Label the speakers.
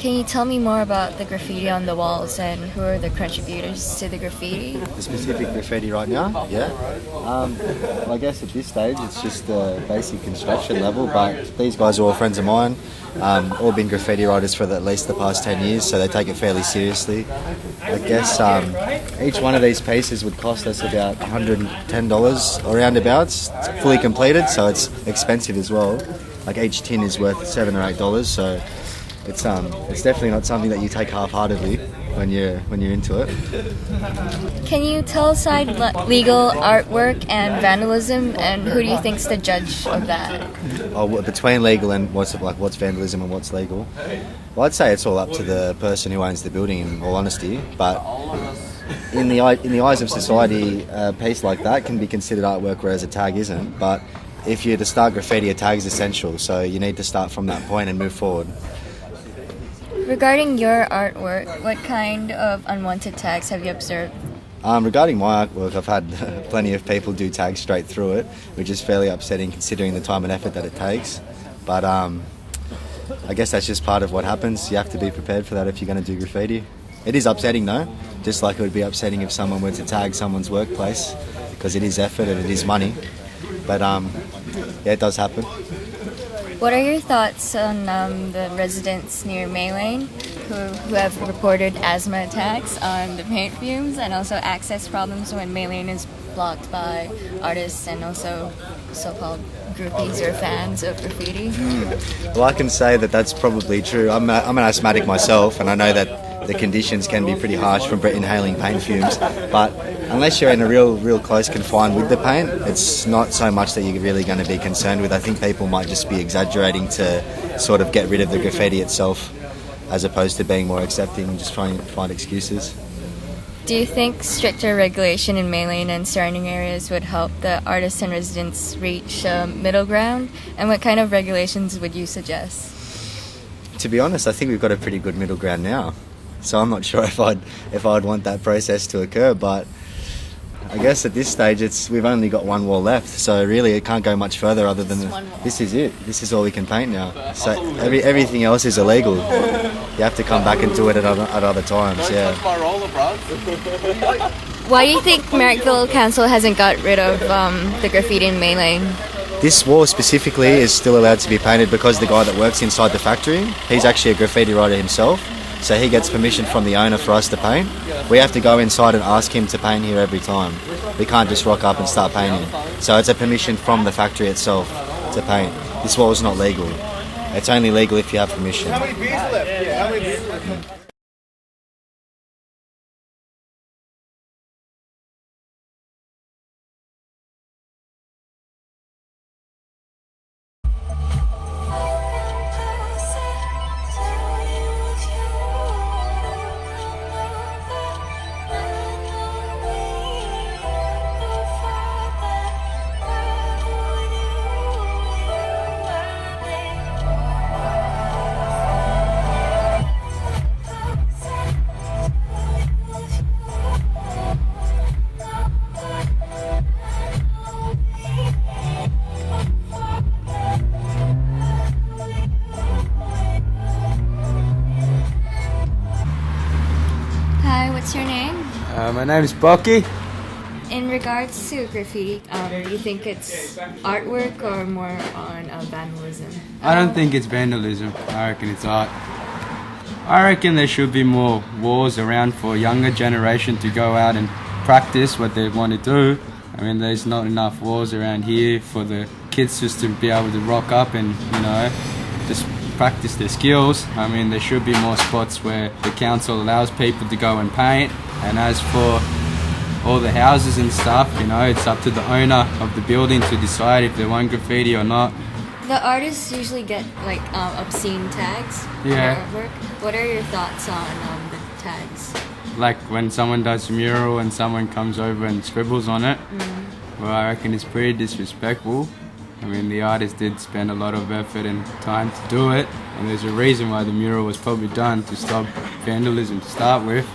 Speaker 1: Can you tell me more about the graffiti on the walls and who are the contributors to the graffiti?
Speaker 2: The specific graffiti right now, yeah. Well, I guess at this stage it's just the basic construction level, but these guys are all friends of mine, all been graffiti writers for at least the past 10 years, so they take it fairly seriously. I guess each one of these pieces would cost us about $110 or roundabouts. It's fully completed, so it's expensive as well. Like each tin is worth $7 or $8, so it's definitely not something that you take half-heartedly when you're into it.
Speaker 1: Can you tell aside legal artwork and vandalism, and who do you think's the judge of that?
Speaker 2: Oh, between legal and what's vandalism and what's legal? Well, I'd say it's all up to the person who owns the building, in all honesty. But in the eyes of society, a piece like that can be considered artwork, whereas a tag isn't. But if you're to start graffiti, a tag is essential, so you need to start from that point and move forward.
Speaker 1: Regarding your artwork, what kind of unwanted tags have you observed?
Speaker 2: Regarding my artwork, I've had plenty of people do tags straight through it, which is fairly upsetting considering the time and effort that it takes. But I guess that's just part of what happens. You have to be prepared for that if you're going to do graffiti. It is upsetting though, just like it would be upsetting if someone were to tag someone's workplace, because it is effort and it is money. But yeah, it does happen.
Speaker 1: What are your thoughts on the residents near May Lane who have reported asthma attacks on the paint fumes and also access problems when May Lane is blocked by artists and also so-called groupies or fans of graffiti?
Speaker 2: Well, I can say that that's probably true. I'm an asthmatic myself, and I know that the conditions can be pretty harsh from inhaling paint fumes, but unless you're in a real close confine with the paint, it's not so much that you're really going to be concerned with. I think people might just be exaggerating to sort of get rid of the graffiti itself, as opposed to being more accepting and just trying to find excuses.
Speaker 1: Do you think stricter regulation in May Lane and surrounding areas would help the artists and residents reach a middle ground? And what kind of regulations would you suggest?
Speaker 2: To be honest, I think we've got a pretty good middle ground now. So I'm not sure if I'd want that process to occur, but I guess at this stage we've only got one wall left, so really it can't go much further other than this is it. This is all we can paint now. So everything else is illegal. You have to come back and do it at other times. Yeah.
Speaker 1: Why do you think Merrickville Council hasn't got rid of the graffiti in May Lane?
Speaker 2: This wall specifically is still allowed to be painted because the guy that works inside the factory, he's actually a graffiti writer himself. So he gets permission from the owner for us to paint. We have to go inside and ask him to paint here every time. We can't just rock up and start painting. So it's a permission from the factory itself to paint. This wall is not legal. It's only legal if you have permission.
Speaker 1: What's your name?
Speaker 3: My name is Bucky.
Speaker 1: In regards to graffiti, do you think it's artwork or more on vandalism?
Speaker 3: I don't think it's vandalism. I reckon it's art. I reckon there should be more walls around for younger generation to go out and practice what they want to do. I mean, there's not enough walls around here for the kids just to be able to rock up and, just practice their skills. I mean, there should be more spots where the council allows people to go and paint. And as for all the houses and stuff, it's up to the owner of the building to decide if they want graffiti or not.
Speaker 1: The artists usually get obscene tags for
Speaker 3: Yeah.
Speaker 1: their artwork. What are your thoughts on the tags?
Speaker 3: Like when someone does a mural and someone comes over and scribbles on it, well, I reckon it's pretty disrespectful. I mean, the artist did spend a lot of effort and time to do it, and there's a reason why the mural was probably done to stop vandalism to start with.